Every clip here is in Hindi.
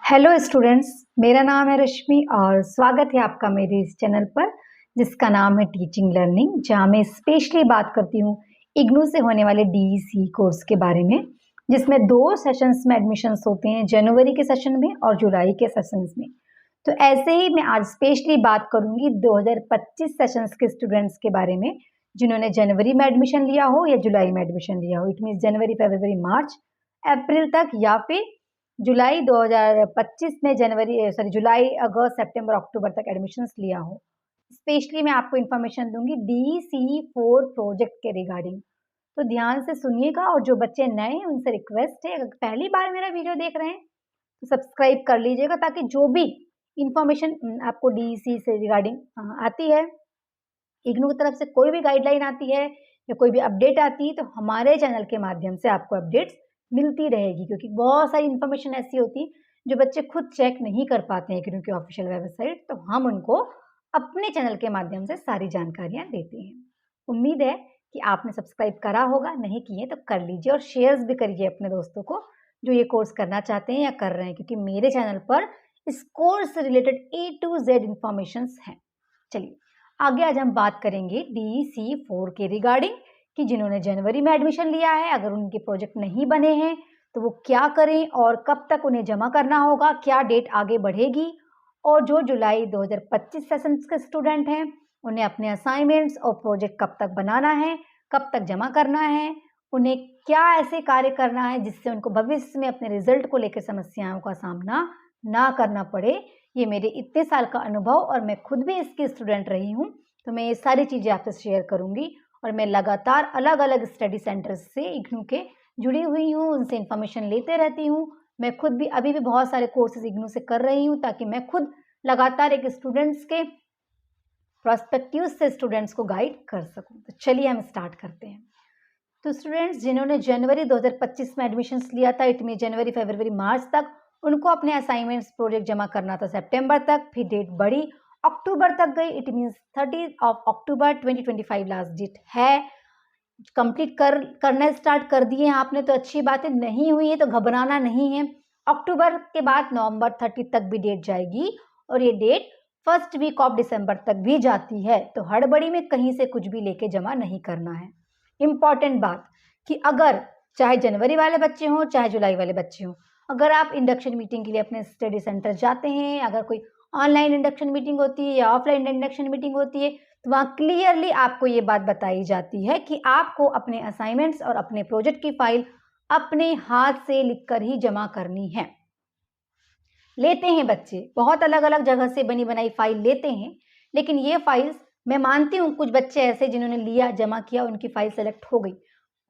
हेलो स्टूडेंट्स, मेरा नाम है रश्मि और स्वागत है आपका मेरे इस चैनल पर जिसका नाम है टीचिंग लर्निंग, जहां मैं स्पेशली बात करती हूँ इग्नू से होने वाले डीईसी कोर्स के बारे में, जिसमें 2 सेशंस में एडमिशन्स होते हैं, जनवरी के सेशन में और जुलाई के सेशंस में। तो ऐसे ही मैं आज स्पेशली बात करूंगी 2025 सेशंस के स्टूडेंट्स के बारे में, जिन्होंने जनवरी में एडमिशन लिया हो या जुलाई में एडमिशन लिया हो। इट मीन्स जनवरी, फरवरी, मार्च, अप्रैल तक, या फिर जुलाई 2025 में जुलाई, अगस्त, सितंबर, अक्टूबर तक एडमिशन्स लिया हो। स्पेशली मैं आपको इन्फॉर्मेशन दूंगी DC4 प्रोजेक्ट के रिगार्डिंग, तो ध्यान से सुनिएगा। और जो बच्चे नए हैं उनसे रिक्वेस्ट है, अगर पहली बार मेरा वीडियो देख रहे हैं तो सब्सक्राइब कर लीजिएगा, ताकि जो भी इंफॉर्मेशन आपको डीसी से रिगार्डिंग आती है, इग्नू की तरफ से कोई भी गाइडलाइन आती है या कोई भी अपडेट आती है, तो हमारे चैनल के माध्यम से आपको अपडेट्स मिलती रहेगी। क्योंकि बहुत सारी इन्फॉर्मेशन ऐसी होती है जो बच्चे खुद चेक नहीं कर पाते हैं इग्नू की ऑफिशियल वेबसाइट, तो हम उनको अपने चैनल के माध्यम से सारी जानकारियां देते हैं। उम्मीद है कि आपने सब्सक्राइब करा होगा, नहीं किए तो कर लीजिए और शेयर्स भी करिए अपने दोस्तों को जो ये कोर्स करना चाहते हैं या कर रहे हैं, क्योंकि मेरे चैनल पर इस कोर्स से related A to Z information हैं। चलिए आगे आज हम बात करेंगे DC4 के रिगार्डिंग, कि जिन्होंने जनवरी में एडमिशन लिया है, अगर उनके प्रोजेक्ट नहीं बने हैं तो वो क्या करें और कब तक उन्हें जमा करना होगा, क्या डेट आगे बढ़ेगी। और जो जुलाई 2025 सेशन के स्टूडेंट हैं, उन्हें अपने असाइनमेंट्स और प्रोजेक्ट कब तक बनाना है, कब तक जमा करना है, उन्हें क्या ऐसे कार्य करना है जिससे उनको भविष्य में अपने रिजल्ट को लेकर समस्याओं का सामना ना करना पड़े। ये मेरे इतने साल का अनुभव, और मैं खुद भी इसकी स्टूडेंट रही हूँ, तो मैं ये सारी चीज़ें आपसे शेयर करूँगी। और मैं लगातार अलग अलग स्टडी सेंटर्स से इग्नू के जुड़ी हुई हूँ, उनसे इन्फॉर्मेशन लेते रहती हूँ। मैं खुद भी अभी भी बहुत सारे कोर्सेज इग्नू से कर रही हूँ, ताकि मैं खुद लगातार एक स्टूडेंट्स के प्रोस्पेक्टिव से स्टूडेंट्स को गाइड कर सकूँ। तो चलिए हम स्टार्ट करते हैं। तो स्टूडेंट्स जिन्होंने जनवरी 2025 में एडमिशन्स लिया था, इट मीन जनवरी, फरवरी, मार्च तक, उनको अपने असाइनमेंट्स प्रोजेक्ट जमा करना था सितंबर तक, फिर डेट बढ़ी अक्टूबर तक गई। It means 30 October 2025 last date है। कंप्लीट करना स्टार्ट कर दिए हैं आपने तो अच्छी बात है, नहीं हुई है तो घबराना नहीं है। अक्टूबर के बाद नवंबर 30 तक भी डेट जाएगी, और ये date first week of December तक भी जाती है। तो हड़बड़ी में कहीं से कुछ भी लेके जमा नहीं करना है। इम्पॉर्टेंट बात कि अगर चाहे जनवरी वाले बच्चे हों चाहे जुलाई वाले बच्चे हों, अगर आप इंडक्शन मीटिंग के लिए अपने स्टडी सेंटर जाते हैं, अगर कोई ऑनलाइन इंडक्शन मीटिंग होती है या ऑफलाइन इंडक्शन मीटिंग होती है, तो वहाँ क्लियरली आपको ये बात बताई जाती है कि आपको अपने असाइनमेंट्स और अपने प्रोजेक्ट की फाइल अपने हाथ से लिखकर ही जमा करनी है। लेते हैं बच्चे बहुत अलग अलग जगह से बनी बनाई फाइल लेते हैं, लेकिन ये फाइल्स, मैं मानती हूँ कुछ बच्चे ऐसे जिन्होंने लिया, जमा किया, उनकी फाइल सेलेक्ट हो गई,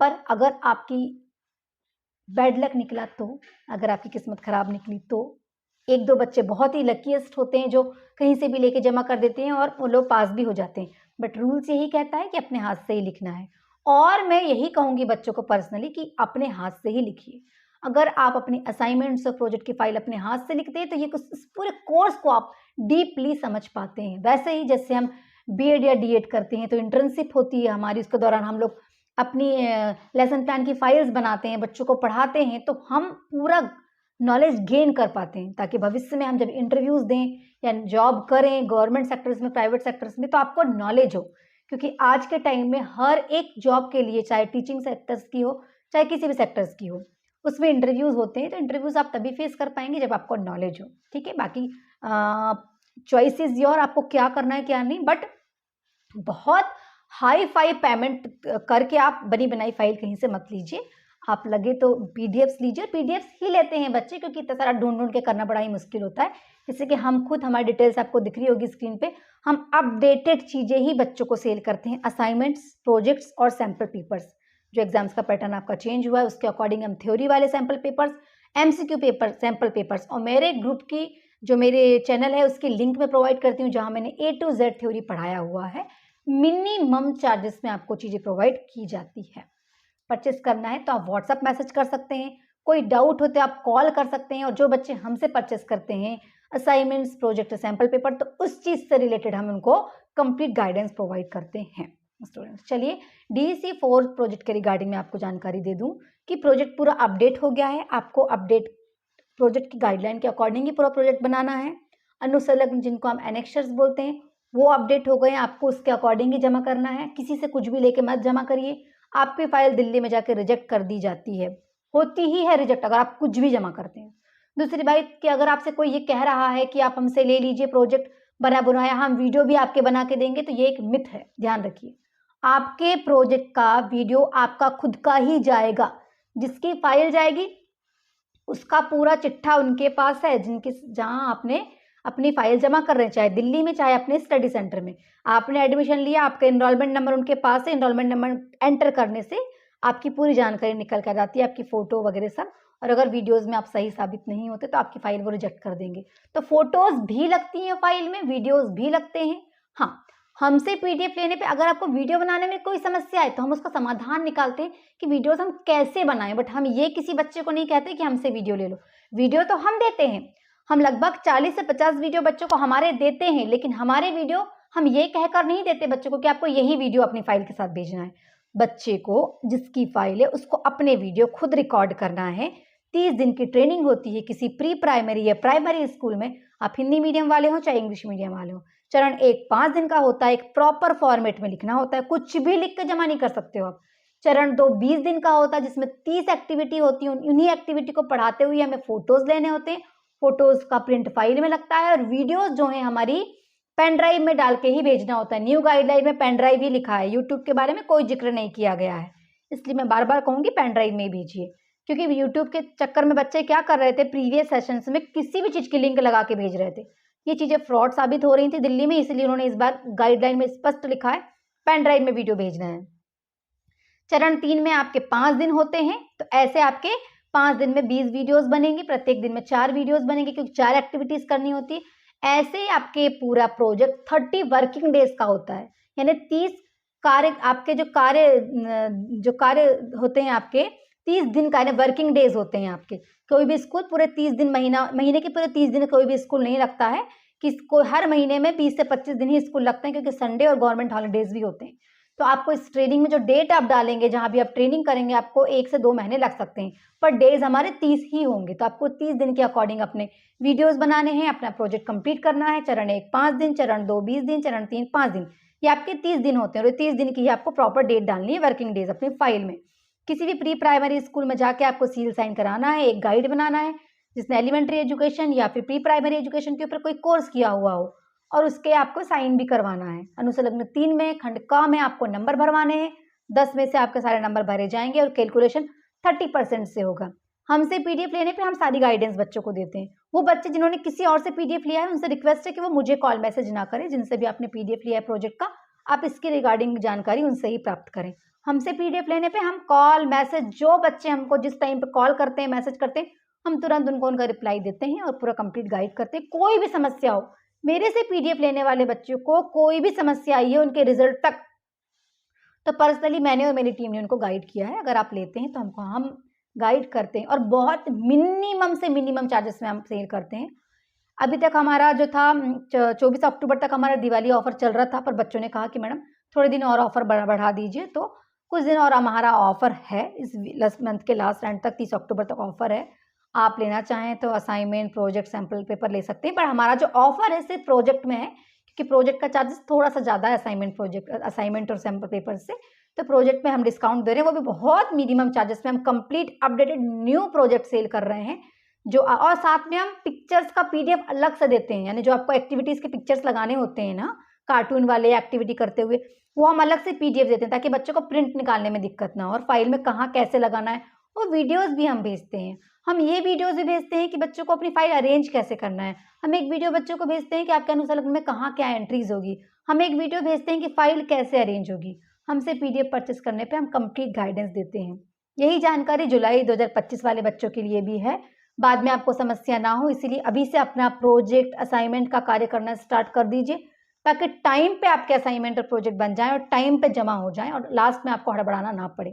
पर अगर आपकी बैड लक निकला तो, अगर आपकी किस्मत खराब निकली तो, 1-2 बच्चे बहुत ही लकीएस्ट होते हैं जो कहीं से भी लेके जमा कर देते हैं और वो लोग पास भी हो जाते हैं। बट रूल्स यही कहता है कि अपने हाथ से ही लिखना है, और मैं यही कहूँगी बच्चों को पर्सनली कि अपने हाथ से ही लिखिए। अगर आप अपनी असाइनमेंट्स और प्रोजेक्ट की फाइल अपने हाथ से लिखते हैं तो ये कुछ इस पूरे कोर्स को आप डीपली समझ पाते हैं। वैसे ही जैसे हम बीएड या डीएड करते हैं तो इंटर्नशिप होती है हमारी, उसके दौरान हम लोग अपनी लेसन प्लान की फाइल्स बनाते हैं, बच्चों को पढ़ाते हैं, तो हम पूरा नॉलेज गेन कर पाते हैं, ताकि भविष्य में हम जब इंटरव्यूज दें या जॉब करें गवर्नमेंट सेक्टर्स में, प्राइवेट सेक्टर्स में, तो आपको नॉलेज हो। क्योंकि आज के टाइम में हर एक जॉब के लिए, चाहे टीचिंग सेक्टर्स की हो चाहे किसी भी सेक्टर्स की हो, उसमें इंटरव्यूज होते हैं। तो इंटरव्यूज आप तभी फेस कर पाएंगे जब आपको नॉलेज हो। ठीक है, बाकी चॉइस इज योर, आपको क्या करना है क्या नहीं, बट बहुत हाई फाई पेमेंट करके आप बनी बनाई फाइल कहीं से मत लीजिए। आप लगे तो पीडीएफ्स लीजिए, पीडीएफ्स ही लेते हैं बच्चे, क्योंकि इतना सारा ढूंढ ढूंढ के करना बड़ा ही मुश्किल होता है। जैसे कि हम खुद, हमारी डिटेल्स आपको दिख रही होगी स्क्रीन पे, हम अपडेटेड चीजें ही बच्चों को सेल करते हैं, असाइनमेंट्स, प्रोजेक्ट्स और सैम्पल पेपर्स। जो एग्जाम्स का पैटर्न आपका चेंज हुआ है उसके अकॉर्डिंग हम थ्योरी वाले sample papers, MCQ paper, sample papers, और मेरे ग्रुप की जो मेरे चैनल है उसकी लिंक में प्रोवाइड करती हूँ, जहाँ मैंने A to Z थ्योरी पढ़ाया हुआ है। मिनिमम चार्जेस में आपको चीजें प्रोवाइड की जाती है। परचेस करना है तो आप व्हाट्सएप मैसेज कर सकते हैं, कोई डाउट हो तो आप कॉल कर सकते हैं। और जो बच्चे हमसे परचेस करते हैं असाइनमेंट्स, प्रोजेक्ट, सैम्पल पेपर, तो उस चीज से रिलेटेड हम उनको कंप्लीट गाइडेंस प्रोवाइड करते हैं स्टूडेंट्स। चलिए DC4 प्रोजेक्ट के रिगार्डिंग में आपको जानकारी दे दूं कि प्रोजेक्ट पूरा अपडेट हो गया है। आपको अपडेट प्रोजेक्ट की गाइडलाइन के अकॉर्डिंग ही पूरा प्रोजेक्ट बनाना है। अनुसंलग्न जिनको हम एनेक्सर्स बोलते हैं वो अपडेट हो गए, आपको उसके अकॉर्डिंग ही जमा करना है। किसी से कुछ भी लेके मत जमा करिए, आपकी फाइल दिल्ली में जाके रिजेक्ट कर दी जाती है, होती ही है रिजेक्ट अगर आप कुछ भी जमा करते हैं। दूसरी बात कि अगर आपसे कोई ये कह रहा है कि आप हमसे ले लीजिए प्रोजेक्ट बना बनाया, हम वीडियो भी आपके बना के देंगे, तो ये एक मिथ है, ध्यान रखिए। आपके प्रोजेक्ट का वीडियो आपका खुद का ही जाएगा, जिसकी फाइल जाएगी उसका पूरा चिट्ठा उनके पास है जहां आपने अपनी फाइल जमा कर रहे हैं, चाहे दिल्ली में चाहे अपने स्टडी सेंटर में। आपने एडमिशन लिया, आपका एनरोलमेंट नंबर उनके पास है, एनरोलमेंट नंबर एंटर करने से आपकी पूरी जानकारी निकल कर जाती है, आपकी फोटो वगैरह सब। और अगर वीडियोस में आप सही साबित नहीं होते तो आपकी फाइल वो रिजेक्ट कर देंगे। तो फोटोज भी लगती हैं फाइल में, वीडियोज भी लगते हैं। हाँ, हमसे पीडीएफ लेने पे अगर आपको वीडियो बनाने में कोई समस्या है तो हम उसका समाधान निकालते हैं कि वीडियोस हम कैसे बनाएं, बट हम ये किसी बच्चे को नहीं कहते कि हमसे वीडियो ले लो। वीडियो तो हम देते हैं, हम लगभग 40 से 50 वीडियो बच्चों को हमारे देते हैं, लेकिन हमारे वीडियो हम ये कहकर नहीं देते बच्चों को कि आपको यही वीडियो अपनी फाइल के साथ भेजना है। बच्चे को जिसकी फाइल है उसको अपने वीडियो खुद रिकॉर्ड करना है। 30 दिन की ट्रेनिंग होती है किसी प्री प्राइमरी या प्राइमरी स्कूल में, आप हिंदी मीडियम वाले हो चाहे इंग्लिश मीडियम वाले हो। चरण 1 5 दिन का होता है, एक प्रॉपर फॉर्मेट में लिखना होता है, कुछ भी लिख के जमा नहीं कर सकते हो आप। चरण 2 20 दिन का होता है, जिसमें 30 एक्टिविटी होती है, उन्हीं एक्टिविटी को पढ़ाते हुए हमें फोटोज लेने होते हैं, फोटोज का प्रिंट फाइल में लगता है, और वीडियोज जो है हमारी पेन ड्राइव में डाल के ही भेजना होता है। न्यू गाइडलाइन में पेन ड्राइव ही लिखा है, यूट्यूब के बारे में कोई जिक्र नहीं किया गया है, इसलिए मैं बार बार कहूंगी पेन ड्राइव में ही भेजिए। क्योंकि यूट्यूब के चक्कर में बच्चे क्या कर रहे थे, प्रीवियस सेशंस में किसी भी चीज की लिंक लगा के भेज रहे थे, ये चीजें फ्रॉड साबित हो रही थी दिल्ली में, इसलिए उन्होंने इस बार गाइडलाइन में स्पष्ट लिखा है पेन ड्राइव में वीडियो भेजना है। चरण 3 में आपके 5 दिन होते हैं, तो ऐसे आपके 5 दिन में 20 वीडियोस बनेंगे, प्रत्येक दिन में 4 वीडियोस बनेंगे क्योंकि 4 एक्टिविटीज करनी होती है। ऐसे आपके पूरा प्रोजेक्ट 30 वर्किंग डेज का होता है, यानी 30 कार्य आपके जो कार्य होते हैं आपके 30 दिन का वर्किंग डेज होते हैं आपके। कोई भी स्कूल पूरे 30 दिन महीने के पूरे 30 दिन कोई भी स्कूल नहीं लगता है, कि हर महीने में 20 से 25 दिन ही स्कूल लगते हैं, क्योंकि संडे और गवर्नमेंट हॉलीडेज भी होते हैं। तो आपको इस ट्रेनिंग में जो डेट आप डालेंगे, जहां भी आप ट्रेनिंग करेंगे, आपको 1 से 2 महीने लग सकते हैं, पर डेज हमारे 30 ही होंगे। तो आपको 30 दिन के अकॉर्डिंग अपने वीडियोस बनाने हैं, अपना प्रोजेक्ट कंप्लीट करना है। चरण 1 5 दिन, चरण 2 20 दिन, चरण 3 5 दिन, ये आपके 30 दिन होते हैं, और 30 दिन की ही आपको प्रॉपर डेट डालनी है वर्किंग डेज अपनी फाइल में। किसी भी प्री प्राइमरी स्कूल में जाके आपको सील साइन कराना है, एक गाइड बनाना है जिसने एलिमेंट्री एजुकेशन या फिर प्री प्राइमरी एजुकेशन के ऊपर कोई कोर्स किया हुआ हो, और उसके आपको साइन भी करवाना है। अनुसंलग्न 3 में खंड क में आपको नंबर भरवाने हैं, 10 में से आपके सारे नंबर भरे जाएंगे और कैलकुलेशन 30% से होगा। हमसे पीडीएफ लेने पे हम सारी गाइडेंस बच्चों को देते हैं। वो बच्चे जिन्होंने किसी और से पीडीएफ लिया है, उनसे रिक्वेस्ट है कि वो मुझे कॉल मैसेज ना करें, जिनसे भी आपने पीडीएफ लिया है प्रोजेक्ट का, आप इसके रिगार्डिंग जानकारी उनसे ही प्राप्त करें। हमसे पीडीएफ लेने पे हम कॉल मैसेज, जो बच्चे हमको जिस टाइम पे कॉल करते हैं मैसेज करते हैं, हम तुरंत उनको उनका रिप्लाई देते हैं और पूरा कंप्लीट गाइड करते हैं। कोई भी समस्या हो, मेरे से पीडीएफ लेने वाले बच्चों को कोई भी समस्या आई है उनके रिजल्ट तक, तो पर्सनली मैंने और मेरी टीम ने उनको गाइड किया है। अगर आप लेते हैं तो हम गाइड करते हैं, और बहुत मिनिमम से मिनिमम चार्जेस में हम सेल करते हैं। अभी तक हमारा जो था 24 अक्टूबर तक हमारा दिवाली ऑफर चल रहा था, पर बच्चों ने कहा कि मैडम थोड़े दिन और ऑफर बढ़ा दीजिए, तो कुछ दिन और हमारा ऑफर है, इस मंथ के लास्ट एंड तक 30 अक्टूबर तक ऑफर है। आप लेना चाहें तो असाइनमेंट, प्रोजेक्ट, सैम्पल पेपर ले सकते हैं, पर हमारा जो ऑफर है सिर्फ प्रोजेक्ट में है, क्योंकि प्रोजेक्ट का चार्जेस थोड़ा सा ज़्यादा है असाइनमेंट और सैम्पल पेपर से। तो प्रोजेक्ट में हम डिस्काउंट दे रहे हैं, वो भी बहुत मिनिमम चार्जेस में हम complete updated new project sale कर रहे हैं, जो और साथ में हम पिक्चर्स का पीडीएफ अलग से देते हैं। यानी जो आपको एक्टिविटीज के पिक्चर्स लगाने होते हैं ना, कार्टून वाले एक्टिविटी करते हुए, वो हम अलग से पीडीएफ देते हैं ताकि बच्चों को प्रिंट निकालने में दिक्कत ना हो, और फाइल में कहाँ कैसे लगाना है वो वीडियोस भी हम भेजते हैं। हम ये वीडियोस भी भेजते हैं कि बच्चों को अपनी फाइल अरेंज कैसे करना है। हम एक वीडियो बच्चों को भेजते हैं कि आपके अनुसंलग्न में कहाँ क्या एंट्रीज होगी। हम एक वीडियो भेजते हैं कि फाइल कैसे अरेंज होगी। हमसे पीडीएफ परचेस करने पे हम कंप्लीट गाइडेंस देते हैं। यही जानकारी जुलाई 2025 वाले बच्चों के लिए भी है, बाद में आपको समस्या ना हो, इसीलिए अभी से अपना प्रोजेक्ट असाइनमेंट का कार्य करना स्टार्ट कर दीजिए, ताकि टाइम पे आपके असाइनमेंट और प्रोजेक्ट बन जाएं और टाइम पे जमा हो जाएं, और लास्ट में आपको हड़बड़ाना ना पड़े।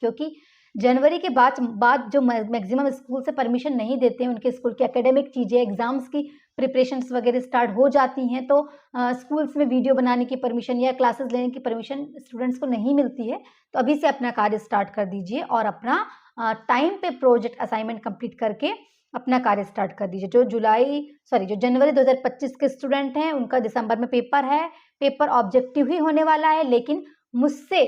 क्योंकि जनवरी के बाद जो मैक्सिमम स्कूल से परमिशन नहीं देते हैं, उनके स्कूल की एकेडमिक चीज़ें, एग्जाम्स की प्रिपरेशंस वगैरह स्टार्ट हो जाती हैं, तो स्कूल्स में वीडियो बनाने की परमिशन या क्लासेस लेने की परमिशन स्टूडेंट्स को नहीं मिलती है। तो अभी से अपना कार्य स्टार्ट कर दीजिए और अपना टाइम पे प्रोजेक्ट असाइनमेंट कंप्लीट करके अपना कार्य स्टार्ट कर दीजिए। जो जनवरी 2025 के स्टूडेंट हैं उनका दिसंबर में पेपर है। पेपर ऑब्जेक्टिव ही होने वाला है, लेकिन मुझसे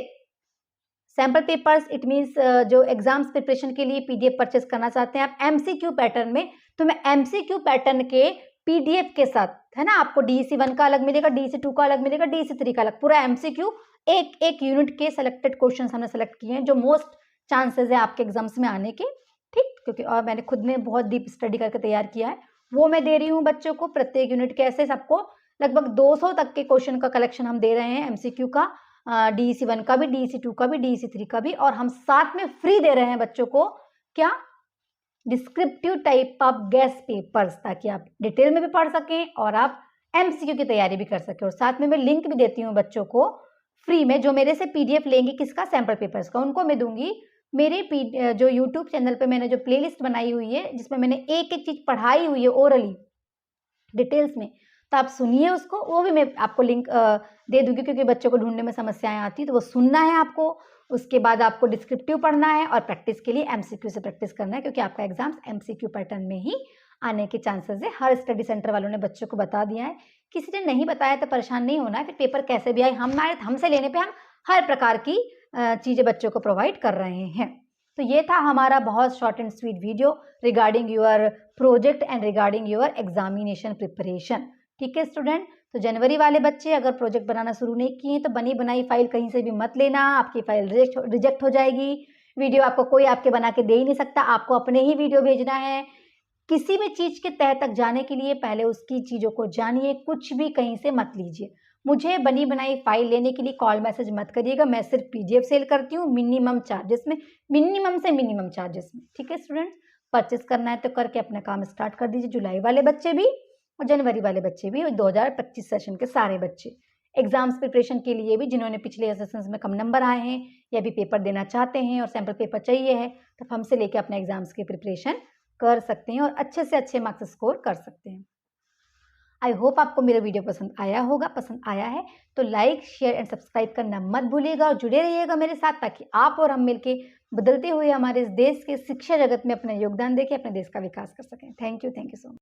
सैम्पल पेपर्स इट मीन्स जो एग्जाम्स प्रिपरेशन के लिए पीडीएफ परचेस करना चाहते हैं आप एमसीक्यू पैटर्न में, तो मैं एमसीक्यू पैटर्न के पीडीएफ के साथ, है ना, आपको डीईसी 1 का अलग मिलेगा, डीईसी 2 का अलग मिलेगा, डीईसी 3 का अलग, पूरा एमसीक्यू एक यूनिट के सेलेक्टेड क्वेश्चन हमने सेलेक्ट किए हैं जो मोस्ट चांसेस है आपके एग्जाम्स में आने के, ठीक, क्योंकि और मैंने खुद ने बहुत डीप स्टडी करके तैयार किया है, वो मैं दे रही हूँ बच्चों को प्रत्येक यूनिट के। ऐसे सबको लगभग 200 तक के क्वेश्चन का कलेक्शन हम दे रहे हैं एमसीक्यू का, डीईसी 1 का भी, डीईसी 2 का भी, डीईसी 3 का भी, और हम साथ में फ्री दे रहे हैं बच्चों को क्या, descriptive type of guest papers, ताकि आप डिटेल में भी पढ़ सकें और आप एमसीक्यू की तैयारी भी कर सकें। और साथ में मैं लिंक भी देती हूँ बच्चों को फ्री में, जो मेरे से पीडीएफ लेंगे किसका, सैम्पल पेपर्स का, उनको मैं दूंगी मेरे जो यूट्यूब चैनल पे मैंने जो प्लेलिस्ट बनाई हुई है जिसमें मैंने एक एक चीज पढ़ाई हुई है ओरली डिटेल्स में, तो आप सुनिए उसको, वो भी मैं आपको लिंक दे दूंगी, क्योंकि बच्चों को ढूंढने में समस्याएं आती है, तो वो सुनना है आपको। उसके बाद आपको डिस्क्रिप्टिव पढ़ना है और प्रैक्टिस के लिए एमसीक्यू से प्रैक्टिस करना है, क्योंकि आपका एग्जाम्स एमसीक्यू पैटर्न में ही आने के चांसेस है। हर स्टडी सेंटर वालों ने बच्चों को बता दिया है, किसी ने नहीं बताया तो परेशान नहीं होना है, फिर पेपर कैसे भी आए हमसे लेने पे हम हर प्रकार की चीज़ें बच्चों को प्रोवाइड कर रहे हैं। तो ये था हमारा बहुत short and sweet video regarding your project and regarding your examination preparation. ठीक है स्टूडेंट, तो जनवरी वाले बच्चे अगर प्रोजेक्ट बनाना शुरू नहीं किए तो बनी बनाई फाइल कहीं से भी मत लेना, आपकी फाइल रिजेक्ट हो जाएगी। वीडियो आपको कोई आपके बना के दे ही नहीं सकता, आपको अपने ही वीडियो भेजना है। किसी भी चीज़ के तह तक जाने के लिए पहले उसकी चीज़ों को जानिए, कुछ भी कहीं से मत लीजिए। मुझे बनी बनाई फाइल लेने के लिए कॉल मैसेज मत करिएगा, मैं सिर्फ पीडीएफ सेल करती हूँ मिनिमम चार्जेस में, मिनिमम से मिनिमम चार्जेस में। ठीक है स्टूडेंट्स, परचेस करना है तो करके अपना काम स्टार्ट कर दीजिए, जुलाई वाले बच्चे भी और जनवरी वाले बच्चे भी, और 2025 सेशन के सारे बच्चे। एग्जाम्स प्रिपरेशन के लिए भी जिन्होंने पिछले सेशंस में कम नंबर आए हैं या भी पेपर देना चाहते हैं और सैम्पल पेपर चाहिए है, तो हमसे लेके अपने एग्जाम्स की प्रिपरेशन कर सकते हैं और अच्छे से अच्छे मार्क्स स्कोर कर सकते हैं। आई होप आपको मेरा वीडियो पसंद आया होगा। पसंद आया है तो लाइक शेयर एंड सब्सक्राइब करना मत भूलिएगा और जुड़े रहिएगा मेरे साथ, ताकि आप और हम मिलके बदलते हुए हमारे इस देश के शिक्षा जगत में अपना योगदान देके अपने देश का विकास कर सकें। Thank you so much.